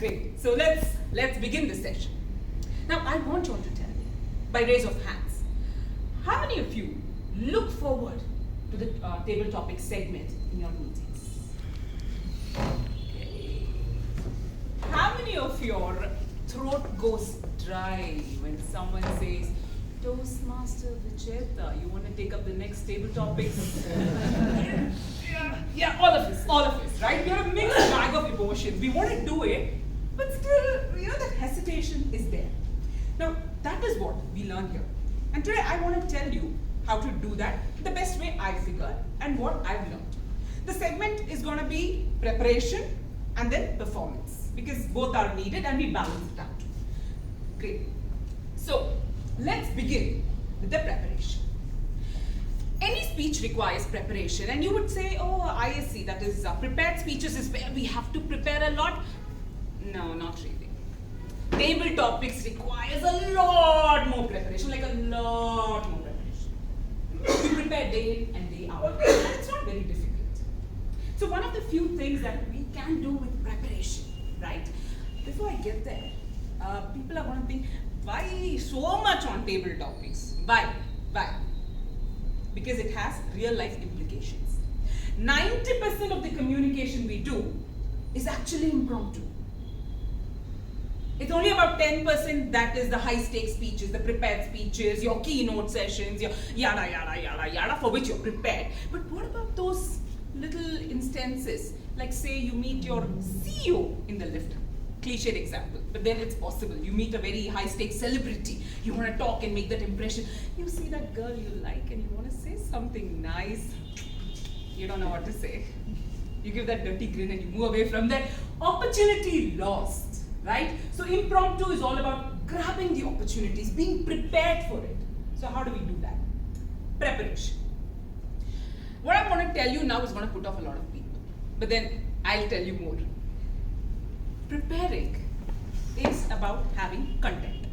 Great. So let's begin this session. Now I want you all to tell me, by raise of hands, how many of you look forward to the table topic segment in your meetings? Okay. How many of your throat goes dry when someone says, Toastmaster Vicheta, you want to take up the next table topics? Yeah, all of us, right? We're a mixed bag of emotions. We want to do it, but still, that hesitation is there. Now, that is what we learn here. And today I want to tell you how to do that the best way I figure and what I've learned. The segment is going to be preparation and then performance, because both are needed and we balance it out. Great. So, let's begin with the preparation. Any speech requires preparation, and you would say, oh, ISC, that is prepared speeches is where we have to prepare a lot. No, not really. Table topics requires a lot more preparation, like a lot more preparation. You prepare day in and day out, and it's not very difficult. So one of the few things that we can do with preparation, right? Before I get there, people are going to think, why so much on table topics? Why? Because it has real life implications. 90% of the communication we do is actually impromptu. It's only about 10% that is the high stakes speeches, the prepared speeches, your keynote sessions, your yada, for which you're prepared. But what about those little instances? Like say you meet your CEO in the lift. Cliched example, but then it's possible. You meet a very high stakes celebrity. You want to talk and make that impression. You see that girl you like and you want to say something nice. You don't know what to say. You give that dirty grin and you move away from that. Opportunity lost, right? So impromptu is all about grabbing the opportunities, being prepared for it. So how do we do that? Preparation. What I'm going to tell you now is going to put off a lot of people. But then I'll tell you more. Preparing is about having content.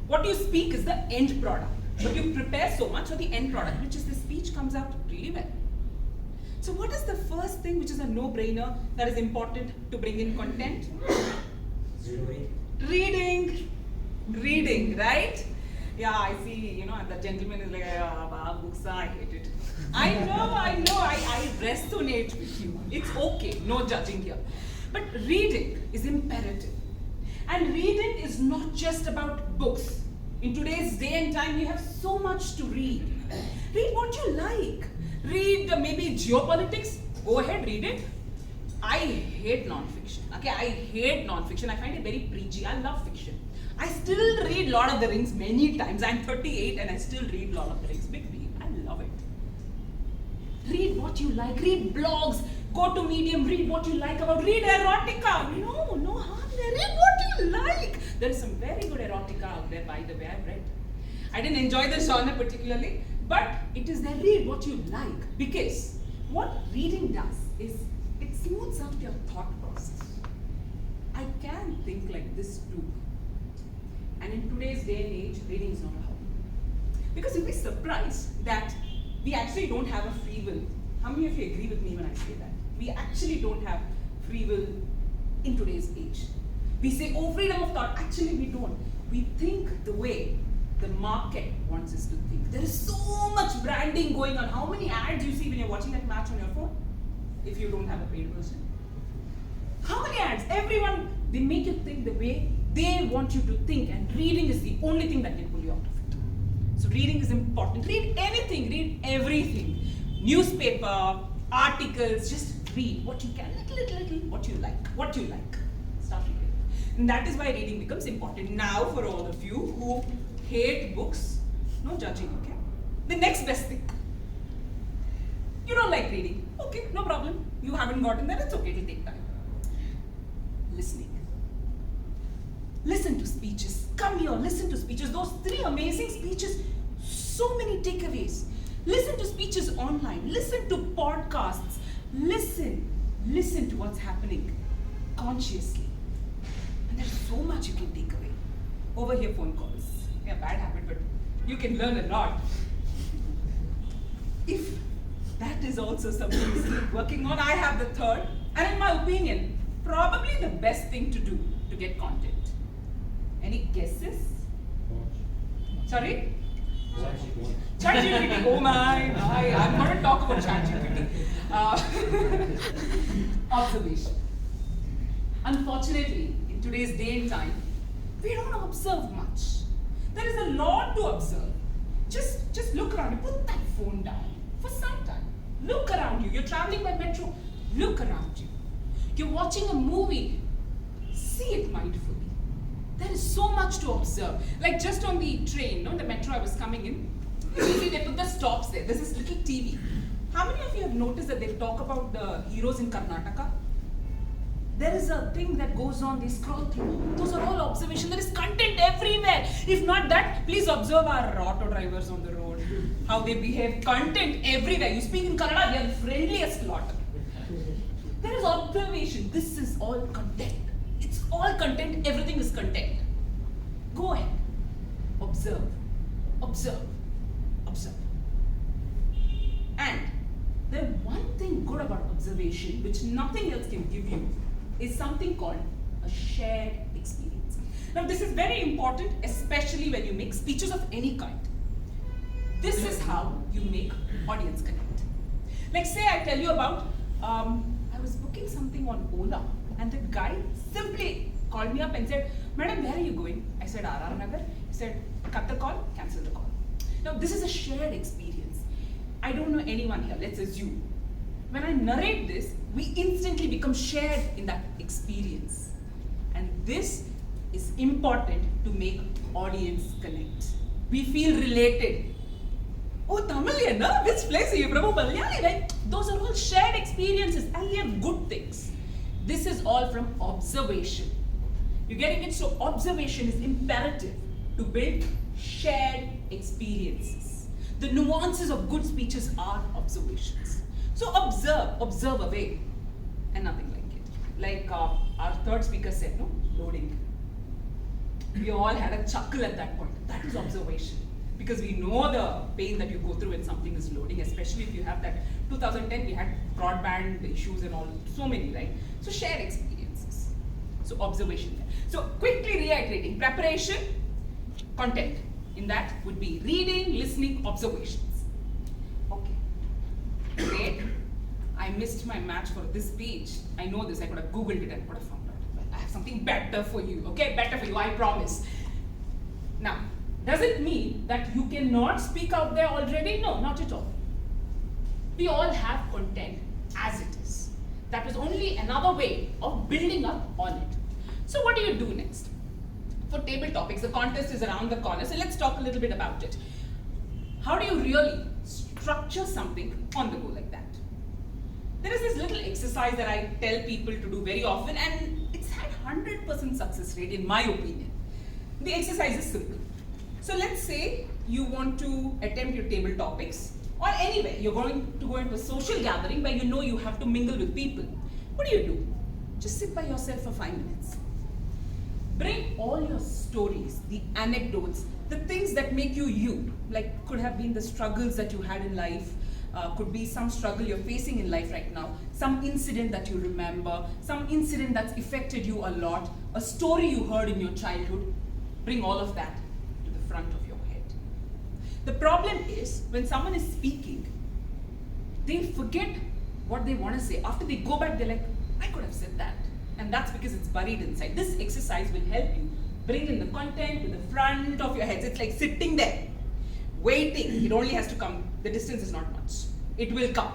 What you speak is the end product. But you prepare so much for the end product, which is the speech comes out really well. So what is the first thing which is a no-brainer that is important to bring in content? Reading, right? Yeah, I see, the gentleman is like, books, I hate it. I know, I resonate with you. It's okay, no judging here. But reading is imperative. And reading is not just about books. In today's day and time, we have so much to read. Read what you like. Read maybe geopolitics. Go ahead, read it. I hate non-fiction. Okay, I hate non-fiction. I find it very preachy. I love fiction. I still read Lord of the Rings many times. I'm 38 and I still read Lord of the Rings. Big deal. I love it. Read what you like. Read blogs. Go to Medium, read what you like read erotica. No harm there. Read what you like. There is some very good erotica out there, by the way, I've read. I didn't enjoy the genre particularly, but it is there. Read what you like. Because what reading does is it smooths out your thought process. I can think like this too. And in today's day and age, reading is not a hobby. Because you'll be surprised that we actually don't have a free will. How many of you agree with me when I say that? We actually don't have free will in today's age. We say, oh, freedom of thought. Actually, we don't. We think the way the market wants us to think. There is so much branding going on. How many ads you see when you're watching that match on your phone? If you don't have a paid version. How many ads? Everyone, they make you think the way they want you to think, and reading is the only thing that can pull you out of it. So reading is important. Read anything, read everything. Newspaper, articles, just read what you can, little, what you like. Start reading. And that is why reading becomes important. Now for all of you who hate books, no judging, okay? The next best thing. You don't like reading. Okay, no problem. You haven't gotten there, it's okay, it'll take time. Listening. Listen to speeches. Come here, listen to speeches. Those 3 amazing speeches, so many takeaways. Listen to speeches online. Listen to podcasts. Listen to what's happening consciously. And there's so much you can take away. Over here, phone calls. Yeah, bad habit, but you can learn a lot. If that is also something you keep working on, I have the third, and in my opinion, probably the best thing to do to get content? Any guesses? Sorry? ChatGPT. Oh my! I'm going to talk about ChatGPT. Observation. Unfortunately, in today's day and time, we don't observe much. There is a lot to observe. Just look around you. Put that phone down for some time. Look around you. You're traveling by metro. Look around you. You're watching a movie. See it mindfully. There is so much to observe. Like just on the train, the metro I was coming in, you see they put the stops there. There's this little TV. How many of you have noticed that they talk about the heroes in Karnataka? There is a thing that goes on, they scroll through. Those are all observation. There is content everywhere. If not that, please observe our auto drivers on the road. How they behave. Content everywhere. You speak in Kannada, they are the friendliest lot. There is observation. This is all content. It's all content. Everything is content. Go ahead. Observe. Observe. Observe. And there's one thing good about observation, which nothing else can give you, is something called a shared experience. Now this is very important, especially when you make speeches of any kind. This is how you make audience connect. Like say I tell you about, I was booking something on Ola and the guy simply called me up and said, "Madam, where are you going?" I said, "RR Nagar." He said, "Cut the call, cancel the call." Now this is a shared experience. I don't know anyone here, let's assume. When I narrate this, we instantly become shared in that experience. And this is important to make audience connect. We feel related. Oh, Tamilian, no? Which place are you from? Like, those are all shared experiences and they are good things. This is all from observation. You're getting it? So observation is imperative to build shared experiences. The nuances of good speeches are observations. So observe away, and nothing like it. Like our third speaker said, loading. We all had a chuckle at that point. That is observation. Because we know the pain that you go through when something is loading, especially if you have that 2010, we had broadband issues and all, so many, right? So share experiences. So observation. So quickly reiterating, preparation, content. In that would be reading, listening, observations. Okay. Great. I missed my match for this page. I know this, I could have Googled it and could have found out. But I have something better for you, okay? Better for you, I promise. Now, does it mean that you cannot speak out there already? No, not at all. We all have content as it is. That is only another way of building up on it. So what do you do next? For table topics, the contest is around the corner, so let's talk a little bit about it. How do you really structure something on the go like that? There is this little exercise that I tell people to do very often, and it's had 100% success rate in my opinion. The exercise is simple. So let's say you want to attempt your table topics, or anyway, you're going to go into a social gathering where you know you have to mingle with people. What do? Just sit by yourself for 5 minutes. Bring all your stories, the anecdotes, the things that make you you. Like could have been the struggles that you had in life, could be some struggle you're facing in life right now, some incident that you remember, some incident that's affected you a lot, a story you heard in your childhood. Bring all of that to the front of your head. The problem is when someone is speaking, they forget what they want to say. After they go back, they're like, I could have said that. And that's because it's buried inside. This exercise will help you bring in the content to the front of your heads. It's like sitting there, waiting. It only has to come. The distance is not much. It will come.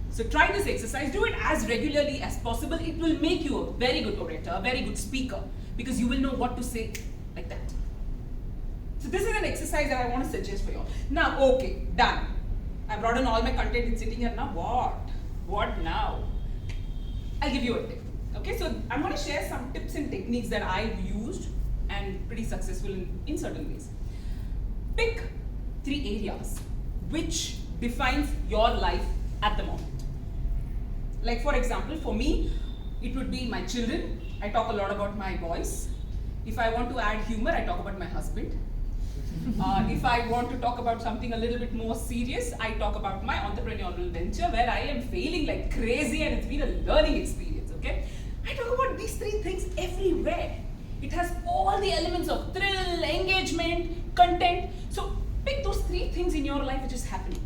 So try this exercise. Do it as regularly as possible. It will make you a very good orator, a very good speaker, because you will know what to say like that. So this is an exercise that I want to suggest for you all. Now, okay, done. I brought in all my content. It's sitting here. Now what? What now? I'll give you a tip. Okay, so I'm going to share some tips and techniques that I've used and pretty successful in certain ways. Pick 3 areas which defines your life at the moment. Like for example, for me, it would be my children. I talk a lot about my boys. If I want to add humor, I talk about my husband. If I want to talk about something a little bit more serious, I talk about my entrepreneurial venture where I am failing like crazy and it's been a learning experience, okay? I talk about these three things everywhere. It has all the elements of thrill, engagement, content. So pick those three things in your life which is happening.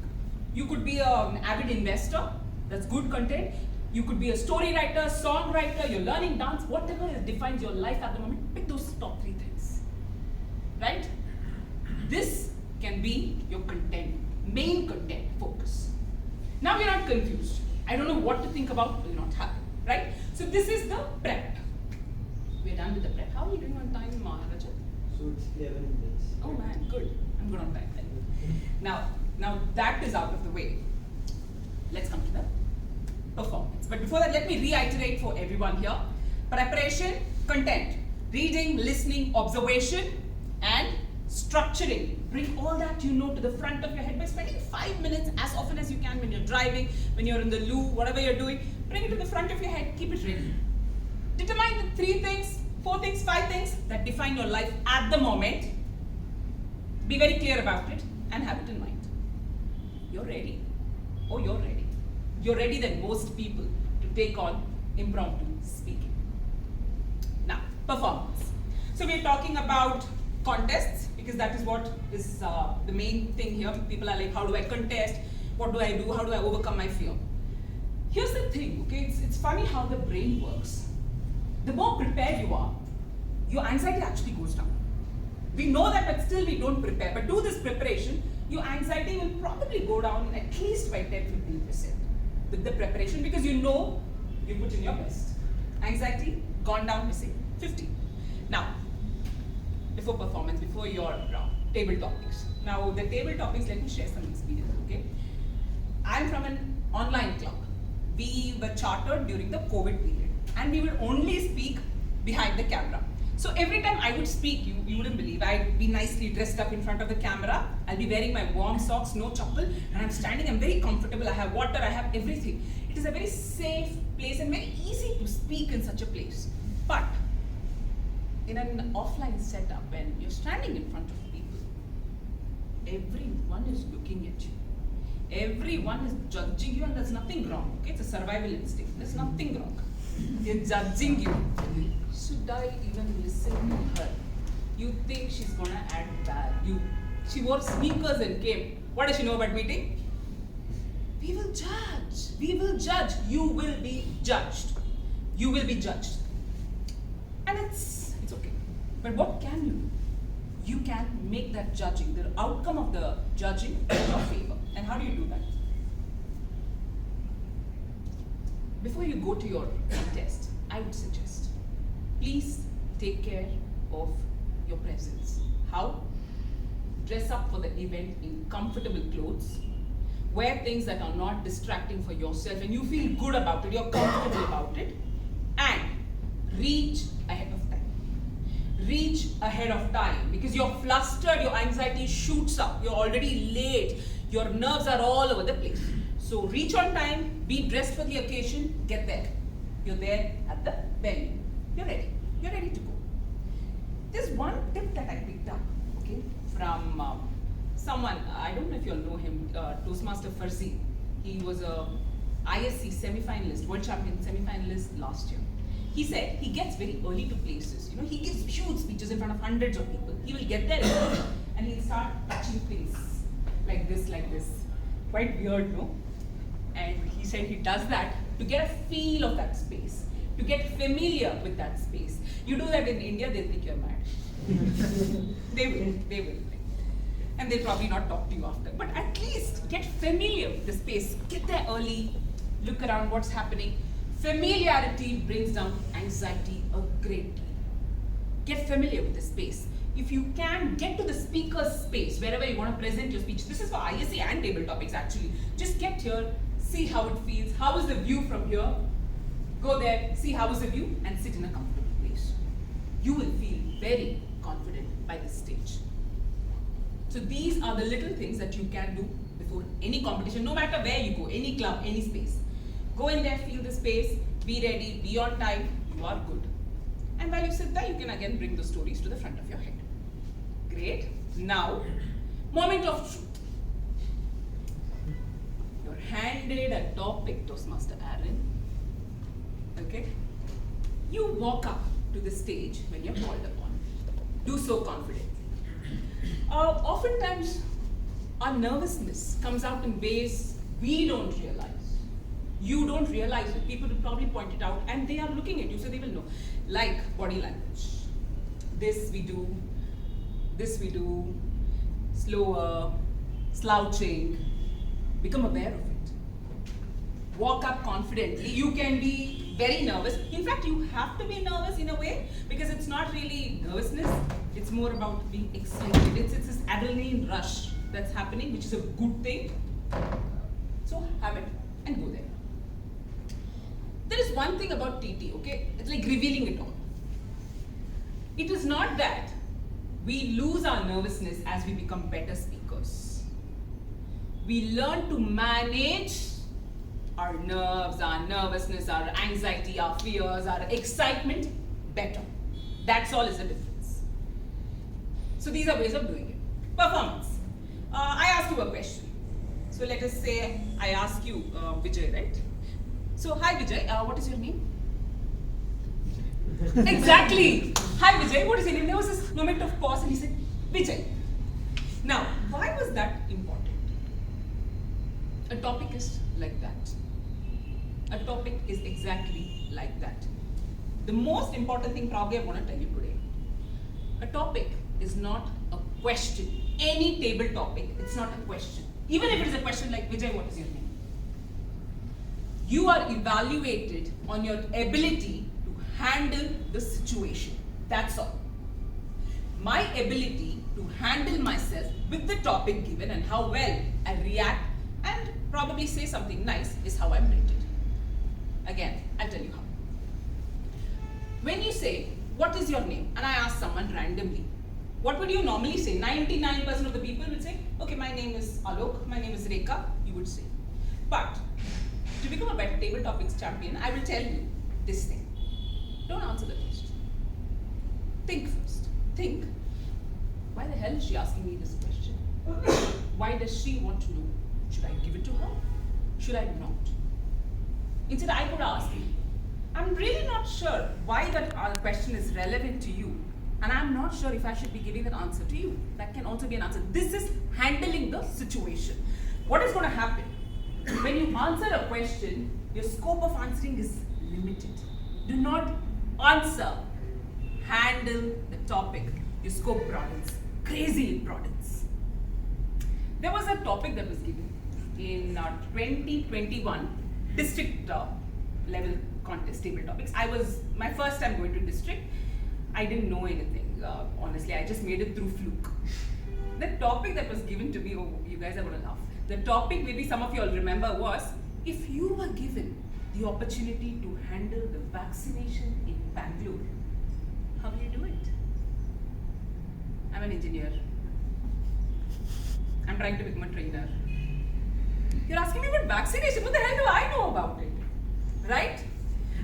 You could be an avid investor, that's good content. You could be a story writer, songwriter, you're learning dance, whatever defines your life at the moment, pick those top three things. Right? This can be your content, main content focus. Now you're not confused. I don't know what to think about, will not happen. Right? So this is the prep. We're done with the prep. How are you doing on time, Rajat? So it's 11 minutes. Oh man, good. I'm good on time then. Now that is out of the way. Let's come to the performance. But before that, let me reiterate for everyone here. Preparation, content, reading, listening, observation, and structuring. Bring all that you know to the front of your head by spending 5 minutes as often as you can when you're driving, when you're in the loo, whatever you're doing. Bring it to the front of your head, keep it ready. Determine the 3 things, 4 things, 5 things that define your life at the moment. Be very clear about it and have it in mind. You're ready. Oh, you're ready. You're ready than most people to take on impromptu speaking. Now, performance. So we're talking about contests because that is what is the main thing here. People are like, how do I contest? What do I do? How do I overcome my fear? Here's the thing, okay? It's funny how the brain works. The more prepared you are, your anxiety actually goes down. We know that, but still we don't prepare. But do this preparation, your anxiety will probably go down at least by 10-15% with the preparation because you know you put in your best. Anxiety gone down to say 50. Now, before performance, before your table topics. Now, the table topics, let me share some experience, okay? I'm from an online club. We were chartered during the COVID period and we would only speak behind the camera. So every time I would speak, you wouldn't believe, I'd be nicely dressed up in front of the camera, I'll be wearing my warm socks, no chappal, and I'm standing, I'm very comfortable, I have water, I have everything. It is a very safe place and very easy to speak in such a place. But in an offline setup, when you're standing in front of people, everyone is looking at you. Everyone is judging you and there's nothing wrong, okay? It's a survival instinct, there's nothing wrong. They're judging you. Should I even listen to her? You think she's gonna add value. She wore sneakers and came. What does she know about meeting? We will judge. We will judge. You will be judged. You will be judged. And it's okay. But what can you do? You can make that judging, the outcome of the judging in your favor. And how do you do that? Before you go to your test, I would suggest, please take care of your presence. How? Dress up for the event in comfortable clothes. Wear things that are not distracting for yourself and you feel good about it, you're comfortable about it. And reach ahead of time. Reach ahead of time because you're flustered, your anxiety shoots up, you're already late, your nerves are all over the place. So reach on time, be dressed for the occasion, get there. You're there at the venue. You're ready to go. There's one tip that I picked up, okay, from someone, I don't know if you'll know him, Toastmaster Farzi. He was a ISC semi-finalist, world champion semi-finalist last year. He said he gets very early to places. You know, he gives huge speeches in front of hundreds of people. He will get there early and he'll start touching things like this. Quite weird, no? And he said he does that to get a feel of that space, to get familiar with that space. You do that in India, they'll think you're mad. They will. And they'll probably not talk to you after. But at least get familiar with the space. Get there early, look around what's happening. Familiarity brings down anxiety a great deal. Get familiar with the space. If you can, get to the speaker's space, wherever you want to present your speech. This is for ISC and table topics actually. Just get here, see how it feels, how is the view from here. Go there, see how is the view and sit in a comfortable place. You will feel very confident by this stage. So these are the little things that you can do before any competition, no matter where you go, any club, any space. Go in there, feel the space, be ready, be on time, you are good. And while you sit there, you can again bring the stories to the front of your head. Great. Now, moment of truth. You're handed a topic, Toastmaster Aaron. Okay? You walk up to the stage when you're called upon. Do so confidently. Oftentimes, our nervousness comes out in ways we don't realize. You don't realize it. People will probably point it out, and they are looking at you, so they will know. Like body language. This we do, slower, slouching. Become aware of it. Walk up confidently. You can be very nervous. In fact, you have to be nervous in a way, because it's not really nervousness. It's more about being excited. It's this adrenaline rush that's happening, which is a good thing. So have it and go there. There is one thing about TT, okay? It's like revealing it all. It is not that we lose our nervousness as we become better speakers. We learn to manage our nerves, our nervousness, our anxiety, our fears, our excitement better. That's all is the difference. So these are ways of doing it. Performance. I ask you a question. So let us say I ask you, Vijay, right? So, hi Vijay, what is your name? Exactly. Hi Vijay, what is your name? There was this moment of pause and he said, Vijay. Now, why was that important? A topic is like that. A topic is exactly like that. The most important thing probably I want to tell you today. A topic is not a question. Any table topic, it's not a question. Even if it is a question like, Vijay, what is your name? You are evaluated on your ability to handle the situation. That's all. My ability to handle myself with the topic given and how well I react and probably say something nice is how I'm rated. Again, I'll tell you how. When you say, what is your name? And I ask someone randomly, what would you normally say? 99% of the people will say, okay, my name is Alok, my name is Rekha, you would say. But to become a better table topics champion, I will tell you this thing. Don't answer the question. Think first. Think, why the hell is she asking me this question? Why does she want to know? Should I give it to her? Should I not? Instead, I could ask you, I'm really not sure why that question is relevant to you. And I'm not sure if I should be giving that answer to you. That can also be an answer. This is handling the situation. What is going to happen? When you answer a question, your scope of answering is limited. Do not answer. Handle the topic. Your scope broadens. Crazy it broadens. There was a topic that was given in 2021 district level contest table topics. I was my first time going to district. I didn't know anything, honestly. I just made it through fluke. The topic that was given to me, oh, you guys are going to laugh. The topic, maybe some of you all remember, was if you were given the opportunity to handle the vaccination in Bangalore, how will you do it? I'm an engineer. I'm trying to become a trainer. You're asking me about vaccination? What the hell do I know about it? Right?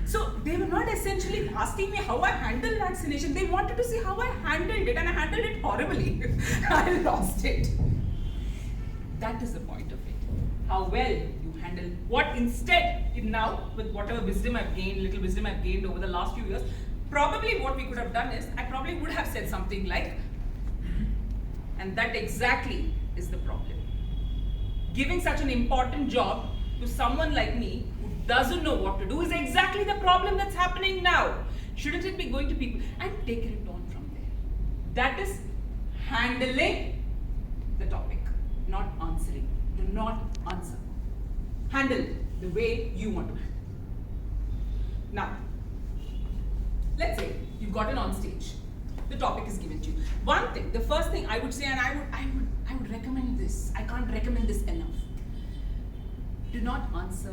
So they were not essentially asking me how I handle vaccination. They wanted to see how I handled it, and I handled it horribly. I lost it. That is the point of it. How well you handle what instead, now with whatever wisdom I've gained, little wisdom I've gained over the last few years, probably what we could have done is, I probably would have said something like, and that exactly is the problem. Giving such an important job to someone like me who doesn't know what to do is exactly the problem that's happening now. Shouldn't it be going to people and take it on from there? That is handling the topic, not answering. Do not answer. Handle the way you want to handle. Now, let's say you've gotten on stage. The topic is given to you. One thing, the first thing I would say, and I would recommend this. I can't recommend this enough. Do not answer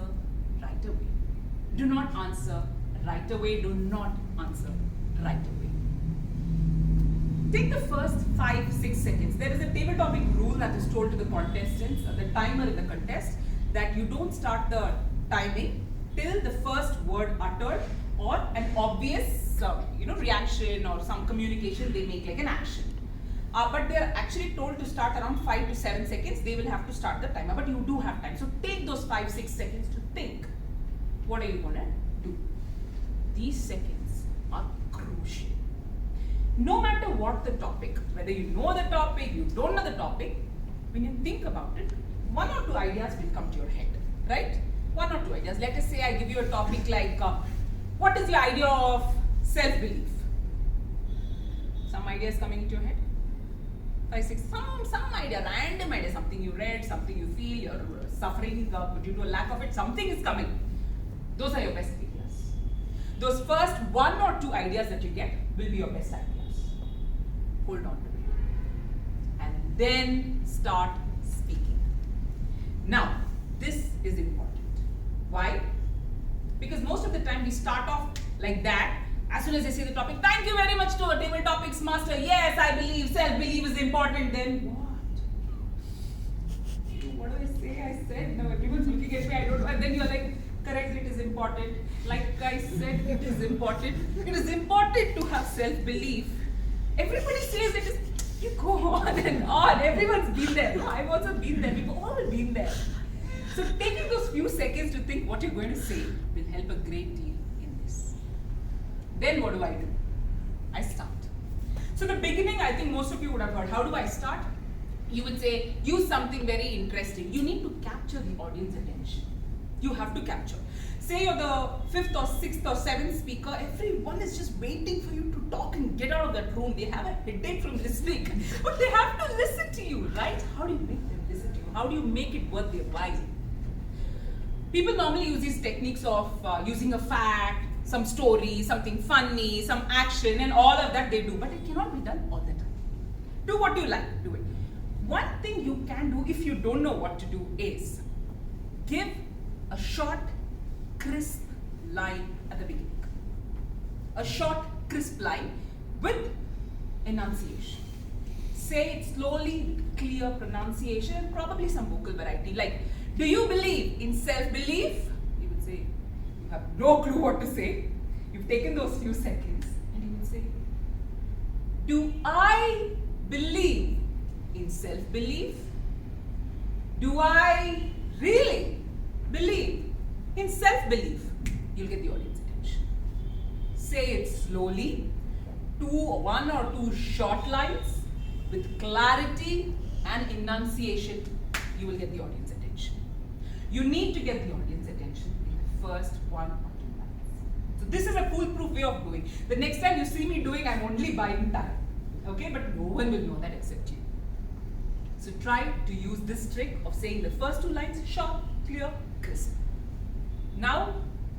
right away. Do not answer right away. Do not answer right away. Take the first 5-6 seconds. There is a table topic rule that is told to the contestants, the timer in the contest, that you don't start the timing till the first word uttered or an obvious reaction or some communication they make like an action. But they are actually told to start around 5 to 7 seconds. They will have to start the timer, but you do have time. So take those 5-6 seconds to think. What are you going to do? These seconds no matter what the topic, whether you know the topic, you don't know the topic, when you think about it, one or two ideas will come to your head, right? One or two ideas. Let us say I give you a topic like, what is your idea of self-belief? Some ideas coming into your head? 5, 6, some idea, random idea, something you read, something you feel, you're suffering due to a lack of it, something is coming. Those are your best ideas. Those first 1 or 2 ideas that you get will be your best ideas. Hold on to it. And then start speaking. Now, this is important. Why? Because most of the time we start off like that. As soon as I say the topic, thank you very much to our table topics master. Yes, I believe self-belief is important. Then what? What do I say? I said, now everyone's looking at me, I don't know. And then you're like, correct, it is important. Like I said, it is important. It is important to have self-belief. Everybody says it is, you go on and on. Everyone's been there. No, I've also been there. We've all been there. So taking those few seconds to think what you're going to say will help a great deal in this. Then what do? I start. So the beginning, I think most of you would have heard. How do I start? You would say, use something very interesting. You need to capture the audience attention. You have to capture. Say you're the 5th or 6th or 7th speaker, everyone is just waiting for you to talk and get out of that room. They have a headache from listening, but they have to listen to you, right? How do you make them listen to you? How do you make it worth their while? People normally use these techniques of using a fact, some story, something funny, some action, and all of that they do, but it cannot be done all the time. Do what you like, do it. One thing you can do if you don't know what to do is give a short, crisp line at the beginning. A short, crisp line with enunciation. Say it slowly, clear pronunciation, and probably some vocal variety. Like, do you believe in self-belief? You would say, you have no clue what to say. You've taken those few seconds, and you would say, do I believe in self-belief? Do I really believe in self-belief? You'll get the audience attention. Say it slowly, 1 or 2 short lines with clarity and enunciation. You will get the audience attention. You need to get the audience attention in the first 1 or 2 lines. So this is a foolproof way of doing. The next time you see me doing, I'm only buying time. Okay, but no one will know that except you. So try to use this trick of saying the first 2 lines short, clear, crisp. Now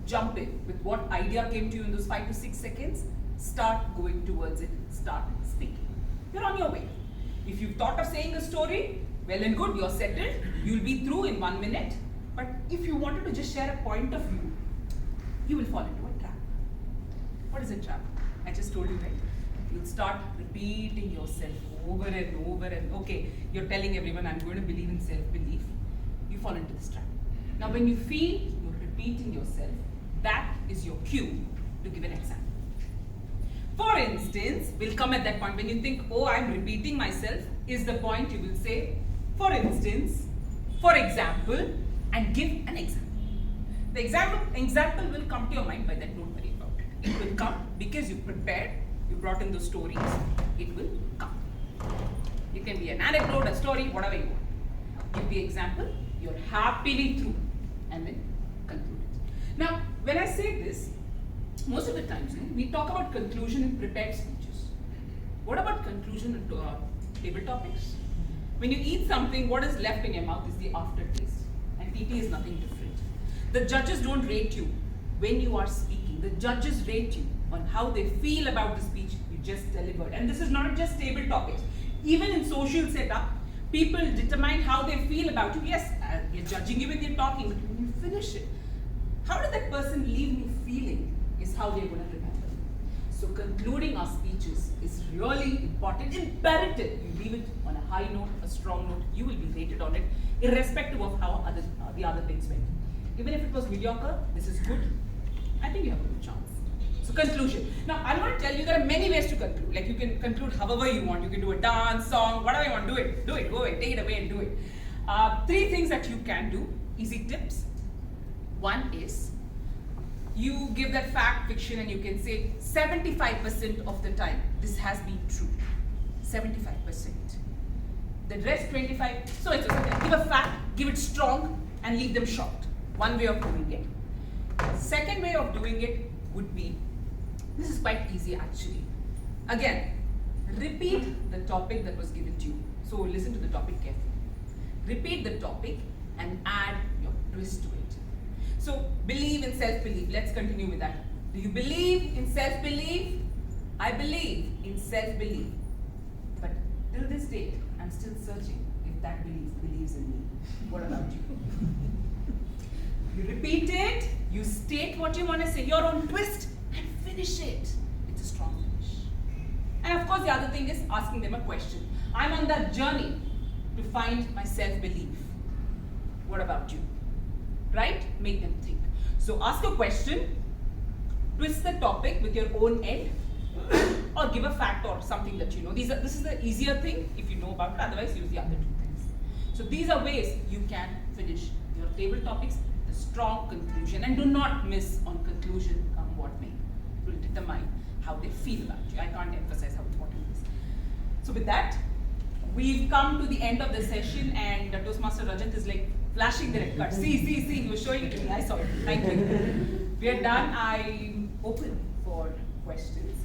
jump in with what idea came to you in those 5 to 6 seconds. Start going towards it. Start speaking. You're on your way. If you've thought of saying a story, well and good, you're settled. You'll be through in 1 minute. But if you wanted to just share a point of view, you will fall into a trap. What is a trap? I just told you, right? You'll start repeating yourself over and over and okay, you're telling everyone I'm going to believe in self-belief. You fall into this trap. Now when you feel you're repeating yourself, that is your cue to give an example. For instance, we'll come at that point when you think, oh, I'm repeating myself, is the point you will say, for instance, for example, and give an example. The example will come to your mind by that, don't worry about it. It will come because you prepared, you brought in those stories, it will come. It can be an anecdote, a story, whatever you want. Give the example, you're happily through, and then conclude it. Now, when I say this, most of the times we talk about conclusion in prepared speeches. What about conclusion in table topics? When you eat something, what is left in your mouth is the aftertaste. And TT is nothing different. The judges don't rate you when you are speaking. The judges rate you on how they feel about the speech you just delivered. And this is not just table topics. Even in social setup, people determine how they feel about you. Yes, they're judging you when you're talking, but when you finish it, how did that person leave me feeling is how they're going to remember. So concluding our speeches is really important, imperative. You leave it on a high note, a strong note, you will be rated on it, irrespective of how the other things went. Even if it was mediocre, this is good. I think you have a good chance. So conclusion. Now I'm going to tell you there are many ways to conclude. Like you can conclude however you want. You can do a dance, song, whatever you want. Do it, go away, take it away and do it. 3 things that you can do, easy tips. One is you give that fact, fiction, and you can say 75% of the time this has been true. 75%. The rest 25, so it's okay. Give a fact, give it strong, and leave them shocked. One way of doing it. Second way of doing it would be, this is quite easy actually. Again, repeat the topic that was given to you. So listen to the topic carefully. Repeat the topic and add your twist to it. So believe in self-belief. Let's continue with that. Do you believe in self-belief? I believe in self-belief. But till this date, I'm still searching if that belief believes in me. What about you? You repeat it, you state what you want to say, your own twist, and finish it. It's a strong finish. And of course, the other thing is asking them a question. I'm on that journey to find my self-belief. What about you? Right? Make them think. So ask a question, twist the topic with your own end, or give a fact or something that you know. This is the easier thing if you know about it, otherwise use the other two things. So these are ways you can finish your table topics, the strong conclusion, and do not miss on conclusion come what may. It will determine how they feel about you. I can't emphasize how important it is. So with that, we've come to the end of the session, and Toastmaster Rajat is like flashing the red card. See, he was showing it to me. I saw it. Thank you. We are done. I'm open for questions.